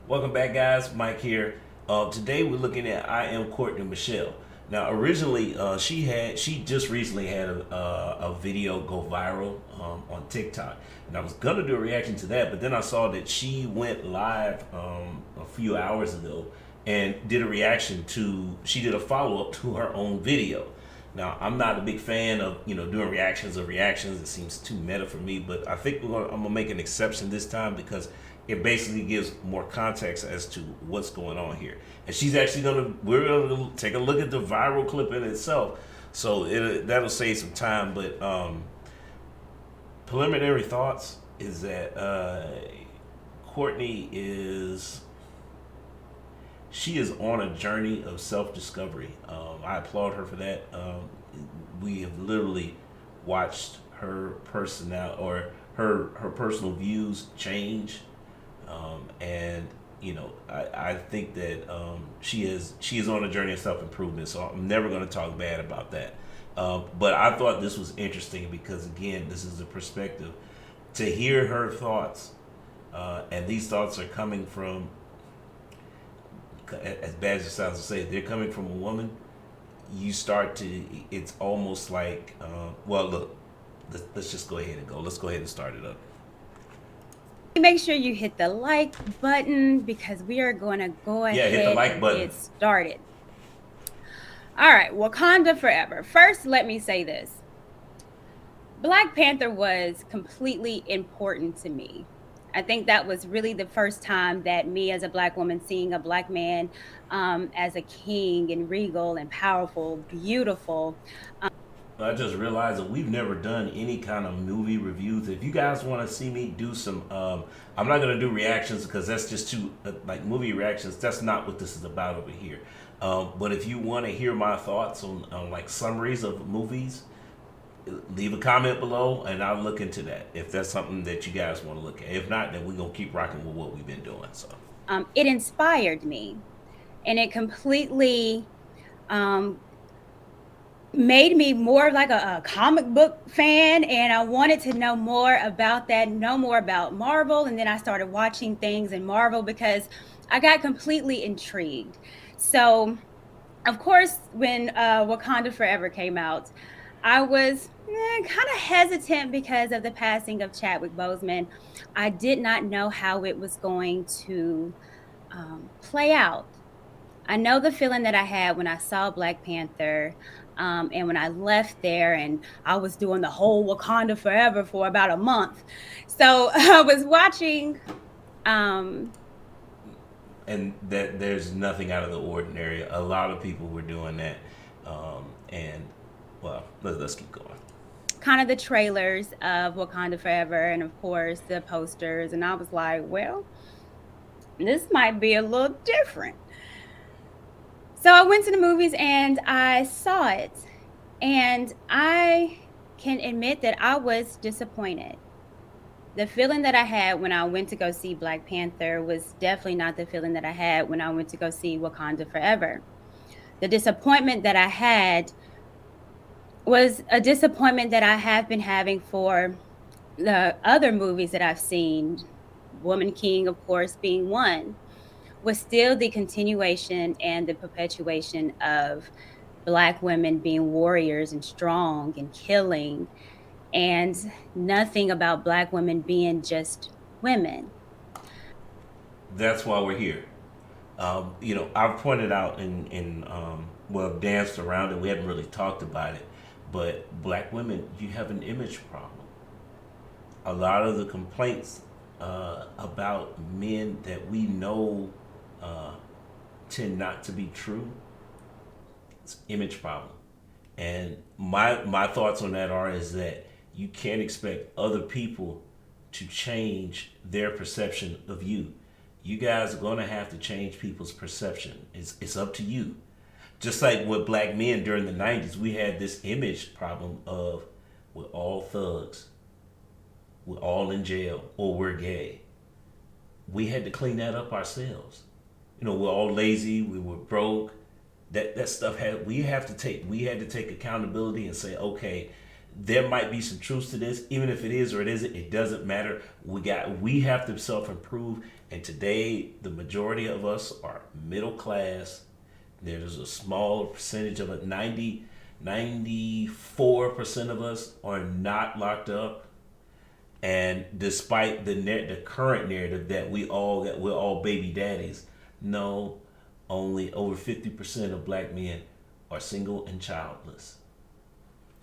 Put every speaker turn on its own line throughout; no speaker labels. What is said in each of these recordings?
Welcome back, guys. Mike here. Today we're looking at I Am Courtney Michelle. Now, originally, she just recently had a video go viral on TikTok, and I was gonna do a reaction to that, but then I saw that she went live a few hours ago and did a reaction to. She did a follow up to her own video. Now, I'm not a big fan of doing reactions of reactions. It seems too meta for me, but I think I'm gonna make an exception this time because it basically gives more context as to what's going on here. And she's actually we're gonna take a look at the viral clip in itself, so that'll save some time. But preliminary thoughts is that Courtney is she is on a journey of self discovery. I applaud her for that. We have literally watched her personality or her personal views change, and I think that she is on a journey of self improvement. So I'm never going to talk bad about that. But I thought this was interesting because again, this is a perspective to hear her thoughts, and these thoughts are coming from, as bad as it sounds to say, they're coming from a woman. You start to, it's almost like, well, look, let's just go ahead and go. Let's go ahead and start it up.
Make sure you hit the like button because we are going to go
Yeah, hit the
ahead
like
and
button.
get started. All right, Wakanda forever. First, let me say this. Black Panther was completely important to me. I think that was really the first time that me as a Black woman seeing a Black man as a king and regal and powerful, beautiful.
I just realized that we've never done any kind of movie reviews. If you guys want to see me do some, I'm not gonna do reactions because that's just too like movie reactions. That's not what this is about over here. But if you want to hear my thoughts on like summaries of movies, leave a comment below and I'll look into that. If that's something that you guys want to look at. If not, then we're gonna keep rocking with what we've been doing. So
It inspired me, and it completely um, made me more like a comic book fan, and I wanted to know more about that, know more about Marvel. And then I started watching things in Marvel because I got completely intrigued. So, of course, when Wakanda Forever came out, I was kind of hesitant because of the passing of Chadwick Boseman. I did not know how it was going to play out. I know the feeling that I had when I saw Black Panther, and when I left there, and I was doing the whole Wakanda Forever for about a month. So I was watching. Um,
and that there's nothing out of the ordinary. A lot of people were doing that, and well, let's keep going.
Kind of the trailers of Wakanda Forever, and of course the posters, and I was like, well, this might be a little different. So I went to the movies and I saw it, and I can admit that I was disappointed. The feeling that I had when I went to go see Black Panther was definitely not the feeling that I had when I went to go see Wakanda Forever. The disappointment that I had was a disappointment that I have been having for the other movies that I've seen, Woman King, of course, being one, was still the continuation and the perpetuation of Black women being warriors and strong and killing, and nothing about Black women being just women.
That's why we're here. I've pointed out well, danced around it. We haven't really talked about it, but black women, you have an image problem. A lot of the complaints about men that we know uh, tend not to be true. It's image problem, and my thoughts on that are is that you can't expect other people to change their perception of you. You guys are going to have to change people's perception. It's up to you. Just like with black men during the 90s, we had this image problem of we're all thugs, we're all in jail, or we're gay. We had to clean that up ourselves. We're all lazy, we were broke. That stuff had we had to take accountability and say, okay, there might be some truth to this. Even if it is or it isn't, it doesn't matter. We have to self improve. And today, the majority of us are middle class. There's a small percentage of it. 94% of us are not locked up. And despite the current narrative that we're all baby daddies, no, only over 50% of black men are single and childless.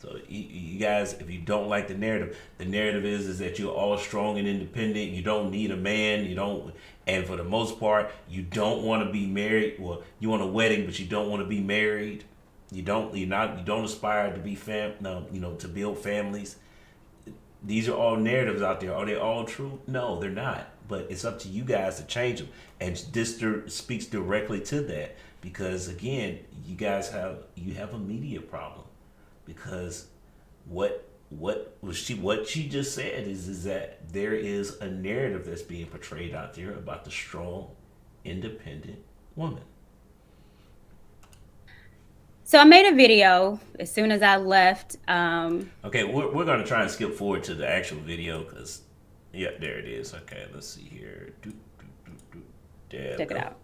So you guys, if you don't like the narrative is that you're all strong and independent. You don't need a man. You don't, and for the most part, you don't want to be married. Well, you want a wedding, but you don't want to be married. You don't. You're not. You don't aspire to be no, to build families. These are all narratives out there. Are they all true? No, they're not. But it's up to you guys to change them. And this speaks directly to that because again, you have a media problem because what she just said is that there is a narrative that's being portrayed out there about the strong, independent woman.
So I made a video as soon as I left.
Okay, we're going to try and skip forward to the actual video because, yeah, there it is. Okay, let's see here.
Check it out.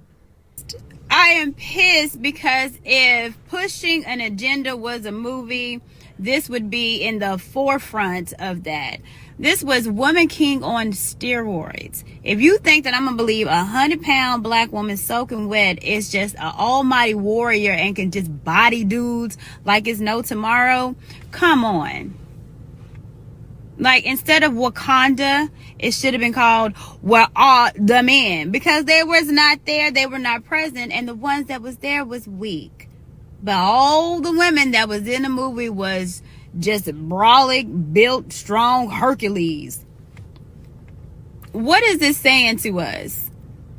I am pissed because if Pushing an Agenda was a movie, this would be in the forefront of that. This was Woman King on steroids. If you think that I'm going to believe 100-pound black woman soaking wet is just an almighty warrior and can just body dudes like it's no tomorrow, come on. Like, instead of Wakanda, it should have been called Where Are the Men? Because they was not there, they were not present, and the ones that was there was weak. But all the women that was in the movie was just brolic, built, strong Hercules. What is this saying to us?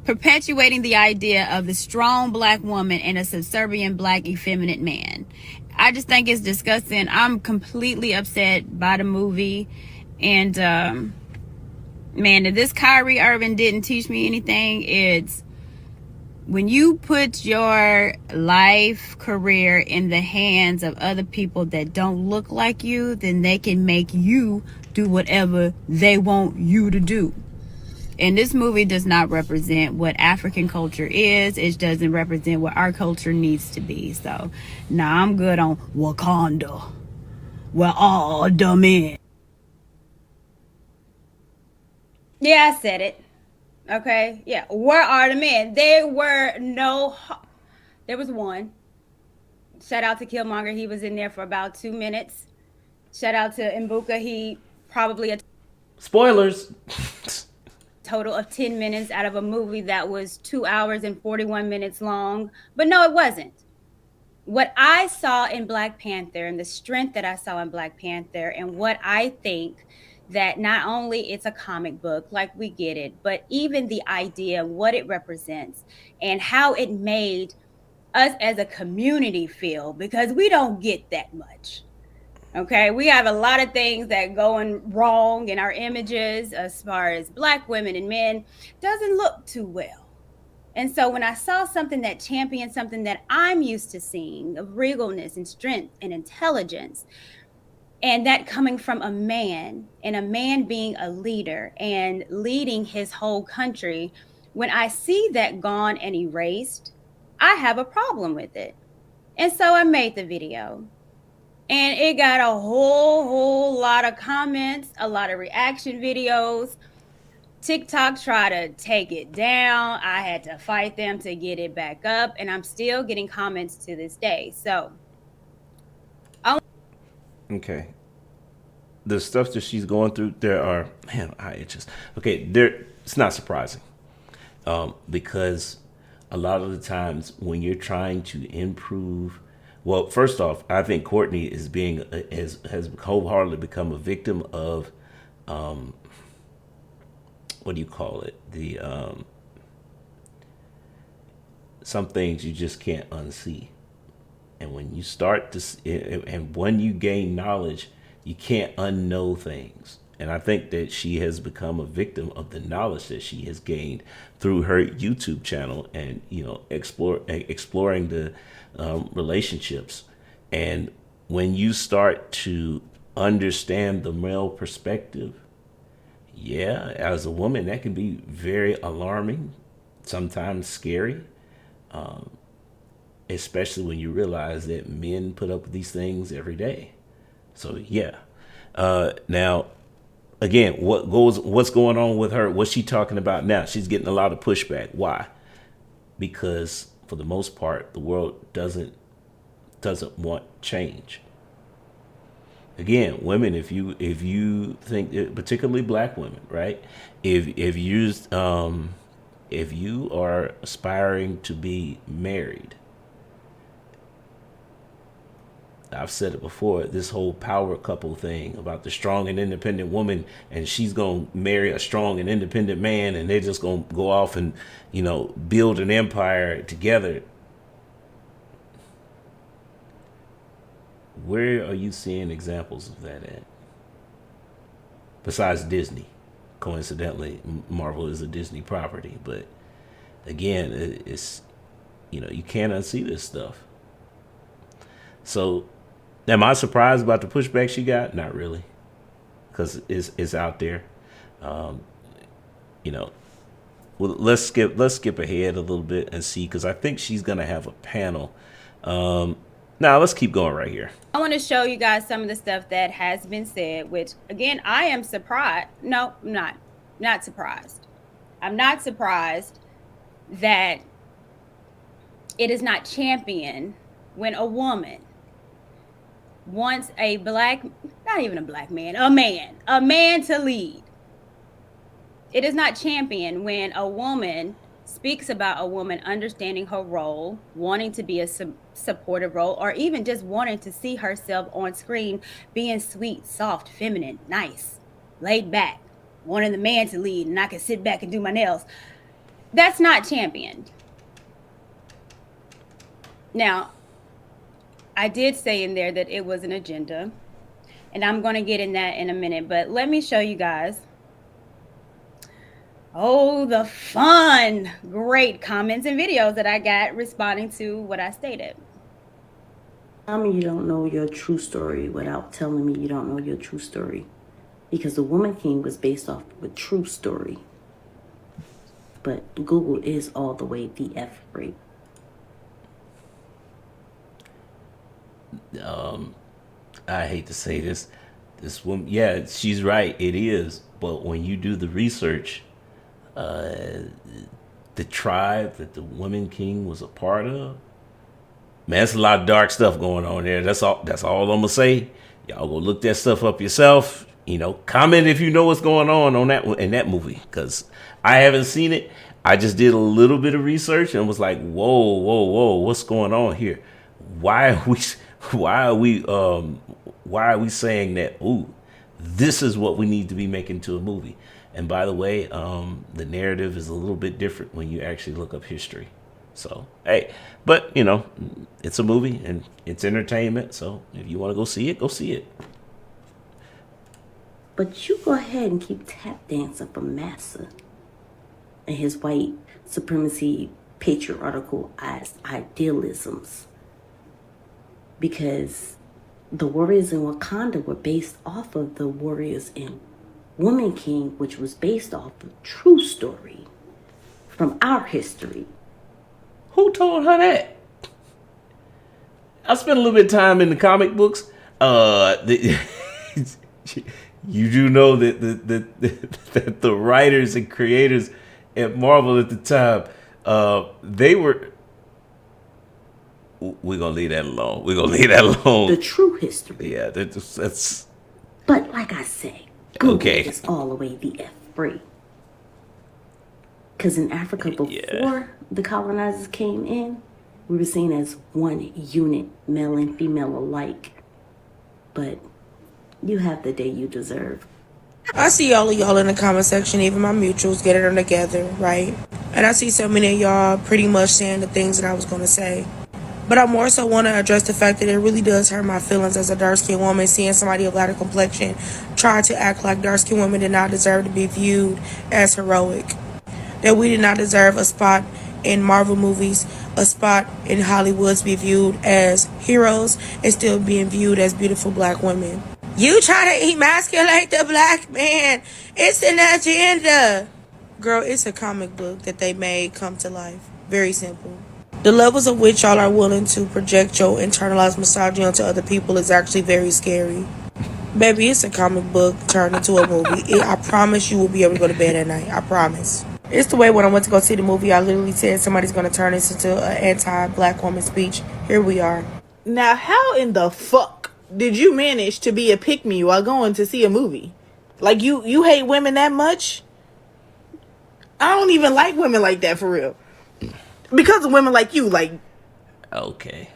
Perpetuating the idea of the strong black woman and a subservient black effeminate man. I just think it's disgusting. I'm completely upset by the movie. And man, if this Kyrie Irving didn't teach me anything, it's when you put your life career in the hands of other people that don't look like you, then they can make you do whatever they want you to do. And this movie does not represent what African culture is. It doesn't represent what our culture needs to be. So, nah, I'm good on Wakanda. Where all the men. Yeah, I said it. Okay, yeah. Where are the men? There was one. Shout out to Killmonger. He was in there for about 2 minutes. Shout out to Mbuka. He probably
spoilers.
Total of 10 minutes out of a movie that was 2 hours and 41 minutes long. But no, it wasn't. What I saw in Black Panther and the strength that I saw in Black Panther and what I think that not only it's a comic book, like we get it, but even the idea, what it represents and how it made us as a community feel, because we don't get that much. Okay, we have a lot of things that going wrong in our images as far as black women and men doesn't look too well. And so when I saw something that championed something that I'm used to seeing of regalness and strength and intelligence, and that coming from a man and a man being a leader and leading his whole country, when I see that gone and erased, I have a problem with it. And so I made the video. And it got a whole lot of comments, a lot of reaction videos. TikTok tried to take it down. I had to fight them to get it back up. And I'm still getting comments to this day. So.
Okay. The stuff that she's going through, there are, man, it's not surprising. Because a lot of the times when you're trying to improve. Well, first off, I think Courtney has wholeheartedly become a victim of, what do you call it? Some things you just can't unsee, and when you start to, and when you gain knowledge, you can't unknow things. And I think that she has become a victim of the knowledge that she has gained through her YouTube channel and, exploring the relationships. And when you start to understand the male perspective, yeah, as a woman, that can be very alarming, sometimes scary, especially when you realize that men put up with these things every day. So yeah. Now, again, what's going on with her? What's she talking about now? She's getting a lot of pushback. Why? Because for the most part, the world doesn't want change. Again, women, if you think, particularly black women, right? If you are aspiring to be married, I've said it before, this whole power couple thing about the strong and independent woman, and she's going to marry a strong and independent man, and they're just going to go off and, build an empire together. Where are you seeing examples of that at? Besides Disney. Coincidentally, Marvel is a Disney property, but again, it's, you can't unsee this stuff. So, am I surprised about the pushback she got? Not really, because it's out there. Um, you know, well, let's skip ahead a little bit and see, because I think she's gonna have a panel. Now let's keep going right here.
I want to show you guys some of the stuff that has been said, which again, I am surprised. No, I'm not surprised. I'm not surprised that it is not championed when a woman wants a black, not even a black man, a man to lead. It is not championed when a woman speaks about a woman understanding her role, wanting to be a supportive role, or even just wanting to see herself on screen being sweet, soft, feminine, nice, laid back, wanting the man to lead, and I can sit back and do my nails. That's not championed. Now, I did say in there that it was an agenda, and I'm going to get in that in a minute, but let me show you guys. Oh, the fun, great comments and videos that I got responding to what I stated.
Tell me you don't know your true story without telling me you don't know your true story. Because The Woman King was based off of a true story. But Google is all the way the F rate.
I hate to say this. This woman, yeah, she's right. It is. But when you do the research, the tribe that the Woman King was a part of, man, that's a lot of dark stuff going on there. That's all I'm gonna say. Y'all go look that stuff up yourself. Comment if you know what's going on that in that movie, because I haven't seen it. I just did a little bit of research and was like, whoa, what's going on here? Why are we saying that? Ooh, this is what we need to be making to a movie. And by the way, the narrative is a little bit different when you actually look up history. So, hey, but it's a movie and it's entertainment. So if you want to go see it, go see it.
But you go ahead and keep tap dancing for Massa and his white supremacy patriarchal idealisms. Because the warriors in Wakanda were based off of the warriors in Woman King, which was based off of true story from our history.
Who told her that? I spent a little bit of time in the comic books. You do know that the writers and creators at Marvel at the time, they were. We're gonna leave that alone.
The true history.
Yeah, that's.
But like I say, Google
okay.
is all the way the F free. Because in Africa, before the colonizers came in, we were seen as one unit, male and female alike. But you have the day you deserve.
I see all of y'all in the comment section, even my mutuals, getting them together, right? And I see so many of y'all pretty much saying the things that I was going to say. But I more so want to address the fact that it really does hurt my feelings as a dark-skinned woman seeing somebody of lighter complexion try to act like dark-skinned women did not deserve to be viewed as heroic. That we did not deserve a spot in Marvel movies, a spot in Hollywood to be viewed as heroes and still being viewed as beautiful black women. You trying to emasculate the black man. It's an agenda. Girl, it's a comic book that they made come to life. Very simple. The levels of which y'all are willing to project your internalized misogyny onto other people is actually very scary. Baby, it's a comic book turned into a movie. I promise you will be able to go to bed at night. I promise. It's the way when I went to go see the movie, I literally said somebody's going to turn this into an anti-black woman speech. Here we are.
Now, how in the fuck did you manage to be a pick-me while going to see a movie? Like, you hate women that much? I don't even like women like that, for real. Because of women like you, like...
Okay,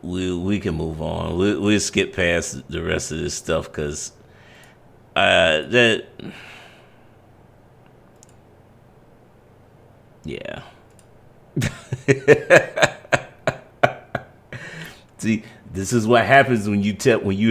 we can move on. We'll skip past the rest of this stuff because that... Yeah. See, this is what happens when you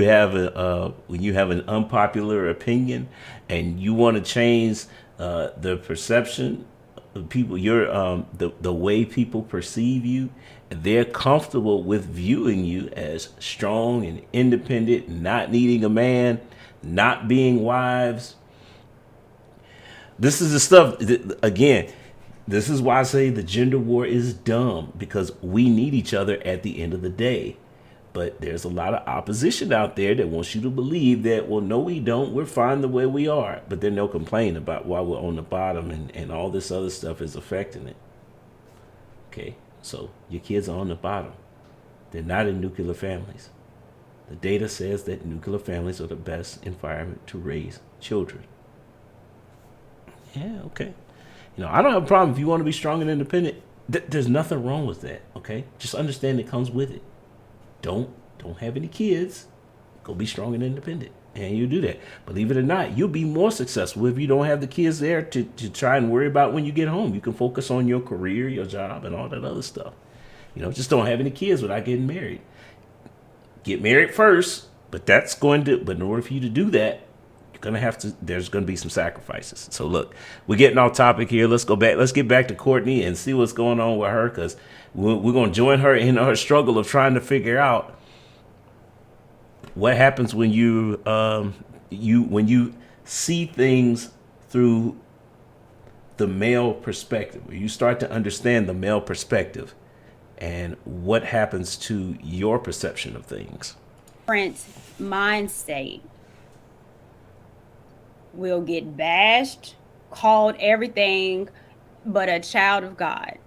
have an unpopular opinion and you want to change the perception of people, the way people perceive you. They're comfortable with viewing you as strong and independent, not needing a man, not being wives. This is the stuff again. This is why I say the gender war is dumb, because we need each other at the end of the day. But there's a lot of opposition out there that wants you to believe that, well, no, we don't. We're fine the way we are. But then they'll complain about why we're on the bottom and all this other stuff is affecting it. Okay, so your kids are on the bottom. They're not in nuclear families. The data says that nuclear families are the best environment to raise children. Yeah, okay. I don't have a problem if you want to be strong and independent. There's nothing wrong with that, okay? Just understand it comes with it. Don't have any kids. Go be strong and independent. And you do that. Believe it or not, you'll be more successful if you don't have the kids there to try and worry about when you get home. You can focus on your career, your job, and all that other stuff. Just don't have any kids without getting married. Get married first, but in order for you to do that, there's gonna be some sacrifices. So look, we're getting off topic here. Let's go back. Let's get back to Courtney and see what's going on with her, because we're gonna join her in her struggle of trying to figure out what happens when you see things through the male perspective. When you start to understand the male perspective and what happens to your perception of things.
Different mind state. Will get bashed, called everything but a child of God.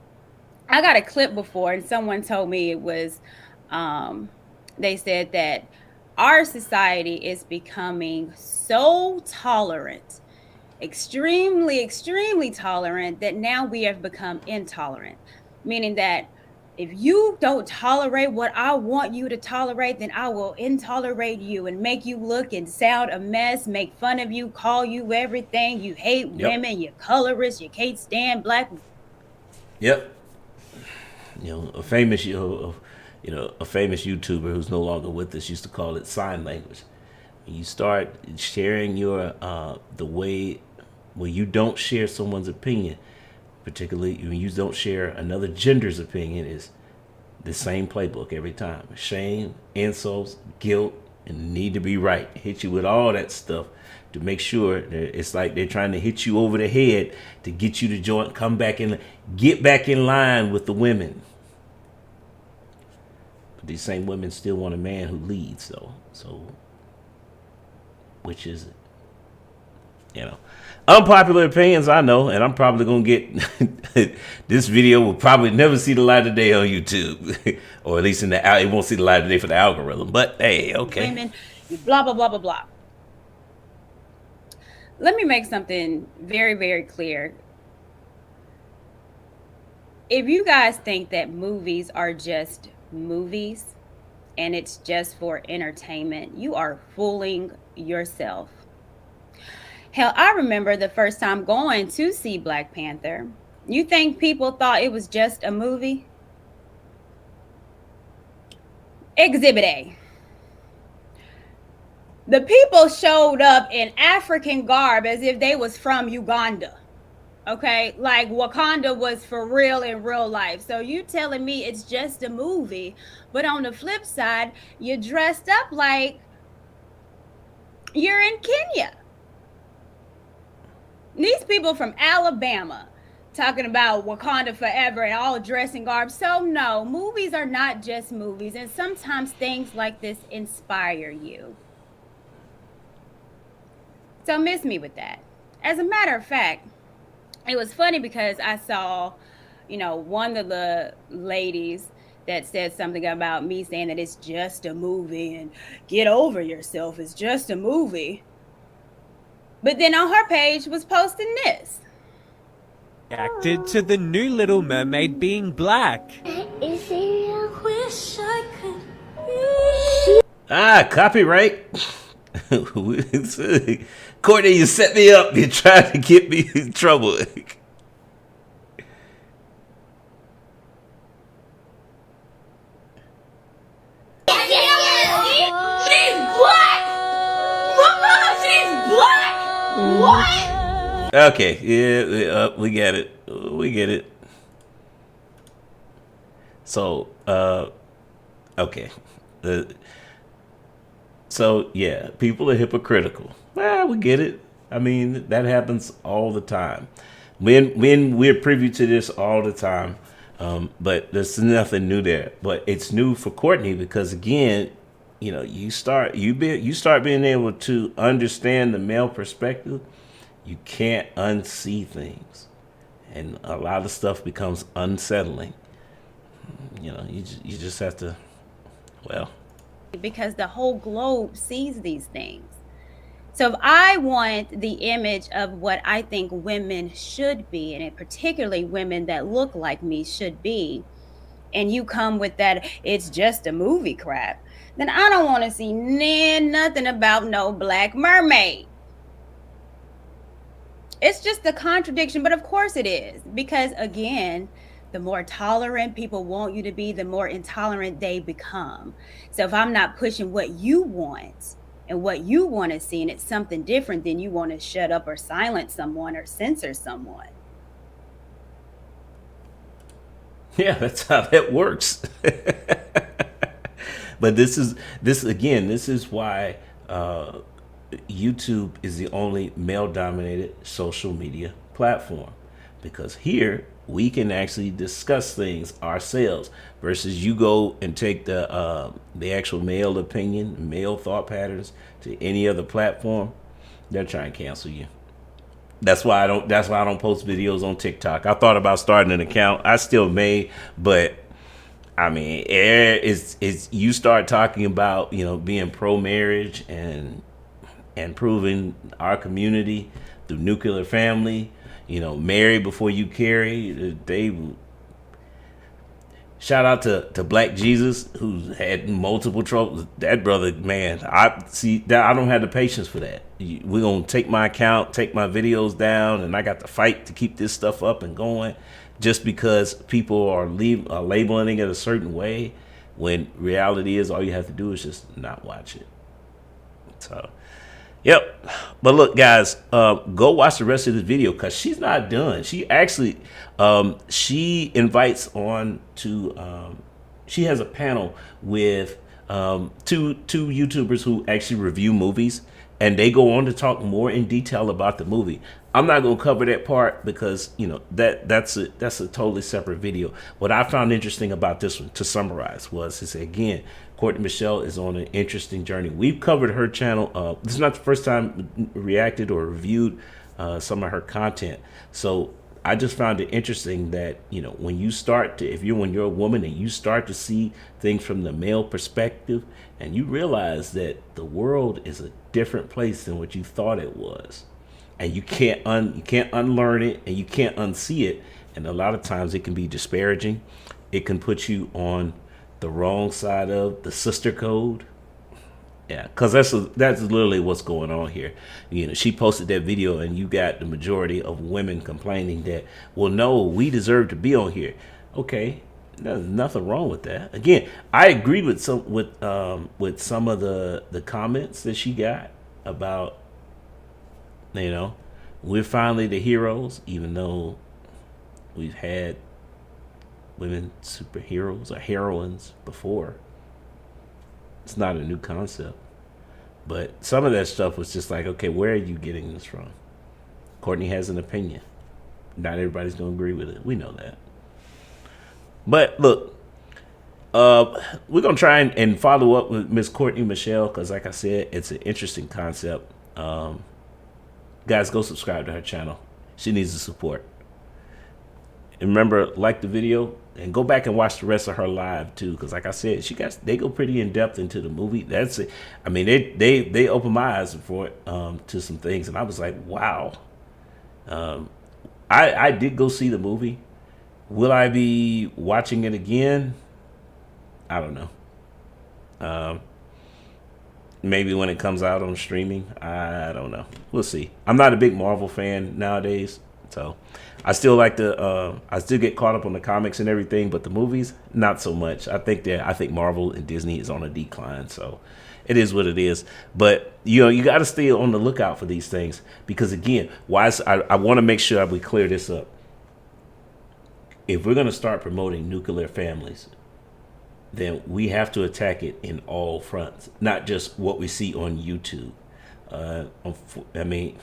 I got a clip before, and someone told me it was, they said that our society is becoming so tolerant, extremely, extremely tolerant, that now we have become intolerant. Meaning that if you don't tolerate what I want you to tolerate, then I will intolerate you and make you look and sound a mess, make fun of you, call you everything. You hate women, you're colorist, you can't stand black.
Yep. A famous YouTuber who's no longer with us used to call it sign language. When you start sharing your the way where you don't share someone's opinion, particularly when you don't share another gender's opinion, is the same playbook every time. Shame, insults, guilt, and need to be right. Hit you with all that stuff to make sure that it's like they're trying to hit you over the head to get you to join, come back and get back in line with the women. But these same women still want a man who leads, though. So, which is it? Unpopular opinions, I know, and I'm probably gonna get this video will probably never see the light of day on YouTube, or at least it won't see the light of day for the algorithm. But hey, okay.
Women, blah blah blah blah blah. Let me make something very, very clear. If you guys think that movies are just movies and it's just for entertainment, you are fooling yourself. Hell, I remember the first time going to see Black Panther. You think people thought it was just a movie? Exhibit A. The people showed up in African garb as if they was from Uganda. Okay, like Wakanda was for real in real life. So you telling me it's just a movie, but on the flip side, you're dressed up like You're in Kenya. These people from Alabama talking about Wakanda forever and all dressing garb. So no, movies are not just movies, and sometimes things like this inspire you. So miss me with that. As a matter of fact, it was funny because I saw, one of the ladies that said something about me saying that it's just a movie and get over yourself. It's just a movie. But then on her page was posting this.
Reacted to the new Little Mermaid being black.
Copyright. Courtney, you set me up. You're trying to get me in trouble.
What?
Okay, yeah, we get it. We get it. So, okay. So, yeah, people are hypocritical. Well, we get it. I mean, that happens all the time. When we're privy to this all the time, but there's nothing new there. But it's new for Courtney because, again, you start being able to understand the male perspective. You can't unsee things, and a lot of stuff becomes unsettling. You just have to, well,
because the whole globe sees these things. So if I want the image of what I think women should be, and particularly women that look like me should be, and you come with that, it's just a movie crap, then I don't want to see nothing about no black mermaid. It's just a contradiction, but of course it is, because again, the more tolerant people want you to be, the more intolerant they become. So if I'm not pushing what you want and what you want to see, and it's something different, then you want to shut up or silence someone or censor someone.
yeah, that's how that works. But this is why YouTube is the only male-dominated social media platform, because here we can actually discuss things ourselves versus you go and take the actual male opinion, male thought patterns to any other platform. They're trying to cancel you. That's why I don't post videos on TikTok. I thought about starting an account. I still may, but I mean, it's you start talking about being pro-marriage and improving our community through nuclear family, marry before you carry. They shout out to Black Jesus, who's had multiple troubles. That brother, man, I don't have the patience for that. We're gonna take my account, take my videos down, and I got to fight to keep this stuff up and going, just because people are labeling it a certain way, when reality is all you have to do is just not watch it. So, yep. But look, guys, go watch the rest of this video because she's not done. She actually, she invites on to, she has a panel with two YouTubers who actually review movies, and they go on to talk more in detail about the movie. I'm not going to cover that part because that's a totally separate video. What I found interesting about this one, to summarize, was again, Courtney Michelle is on an interesting journey. We've covered her channel. This is not the first time we reacted or reviewed some of her content. So I just found it interesting that when you're a woman and you start to see things from the male perspective, and you realize that the world is a different place than what you thought it was, and you can't unlearn it and you can't unsee it, and a lot of times it can be disparaging. It can put you on the wrong side of the sister code. Yeah, because that's literally what's going on here. She posted that video, and you got the majority of women complaining that, well, no, we deserve to be on here. Okay, there's nothing wrong with that. Again, I agreed with some of the comments that she got about, we're finally the heroes, even though we've had women superheroes or heroines before. It's not a new concept. But some of that stuff was just like, okay, where are you getting this from? Courtney has an opinion. Not everybody's gonna agree with it. We know that. But look, we're gonna try and follow up with Miss Courtney Michelle because, like I said, it's an interesting concept. Guys, go subscribe to her channel. She needs the support. And remember, like the video and go back and watch the rest of her live too, because like I said, they go pretty in depth into the movie. That's it. I mean, they opened my eyes for it to some things, and I was like, wow. I did go see the movie. Will I be watching it again? I don't know. Maybe when it comes out on streaming. I don't know. We'll see. I'm not a big Marvel fan nowadays, so I still like to. I still get caught up on the comics and everything, but the movies, not so much. I think Marvel and Disney is on a decline, so it is what it is. But you got to stay on the lookout for these things because again, I want to make sure we clear this up. If we're going to start promoting nuclear families, then we have to attack it in all fronts, not just what we see on YouTube. I mean,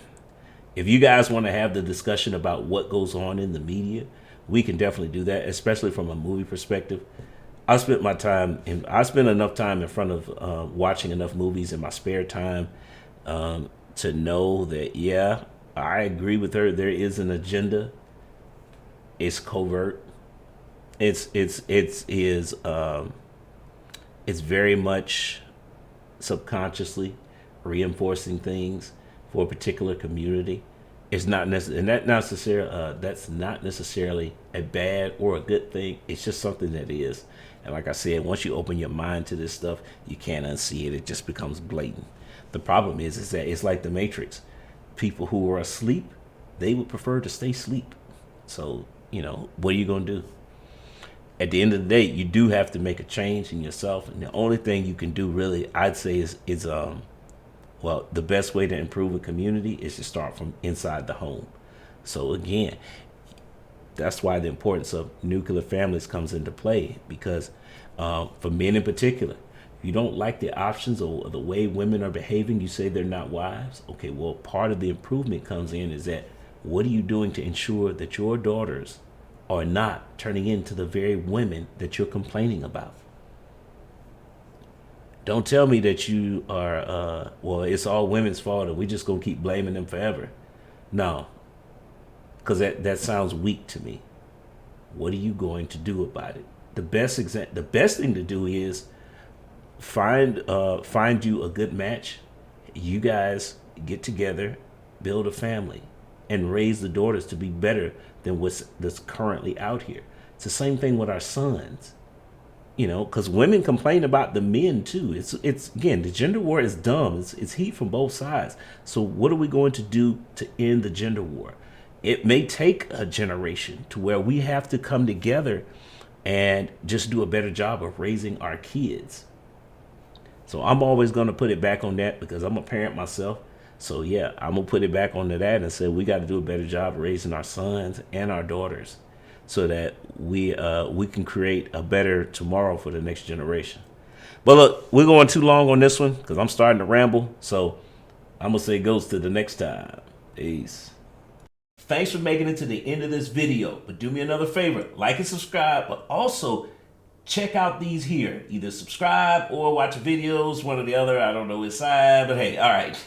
if you guys want to have the discussion about what goes on in the media, we can definitely do that, especially from a movie perspective. I spent enough time in front of watching enough movies in my spare time to know that, yeah, I agree with her. There is an agenda. It's covert. It's very much subconsciously reinforcing things for a particular community. It's not that's not necessarily a bad or a good thing. It's just something that is. And like I said, once you open your mind to this stuff, you can't unsee it. It just becomes blatant. The problem is that it's like the Matrix. People who are asleep, they would prefer to stay asleep. So, what are you going to do? At the end of the day, you do have to make a change in yourself. And the only thing you can do really, I'd say is the best way to improve a community is to start from inside the home. So again, that's why the importance of nuclear families comes into play because for men in particular, if you don't like the options or the way women are behaving, you say they're not wives. Okay, well, part of the improvement comes in is that what are you doing to ensure that your daughters are not turning into the very women that you're complaining about? Don't tell me that you are, it's all women's fault and we just gonna keep blaming them forever. No, because that sounds weak to me. What are you going to do about it? The best thing to do is find you a good match. You guys get together, build a family, and raise the daughters to be better than that's currently out here. It's the same thing with our sons. Because women complain about the men too. It's again, the gender war is dumb. It's heat from both sides. So what are we going to do to end the gender war? It may take a generation to where we have to come together and just do a better job of raising our kids. So I'm always going to put it back on that because I'm a parent myself. So yeah, I'm going to put it back onto that and say we got to do a better job of raising our sons and our daughters so that we can create a better tomorrow for the next generation. But look, we're going too long on this one because I'm starting to ramble. So I'm going to say goes to the next time. Peace. Thanks for making it to the end of this video. But do me another favor, like and subscribe, but also check out these here. Either subscribe or watch videos, one or the other. I don't know which side, but hey, all right.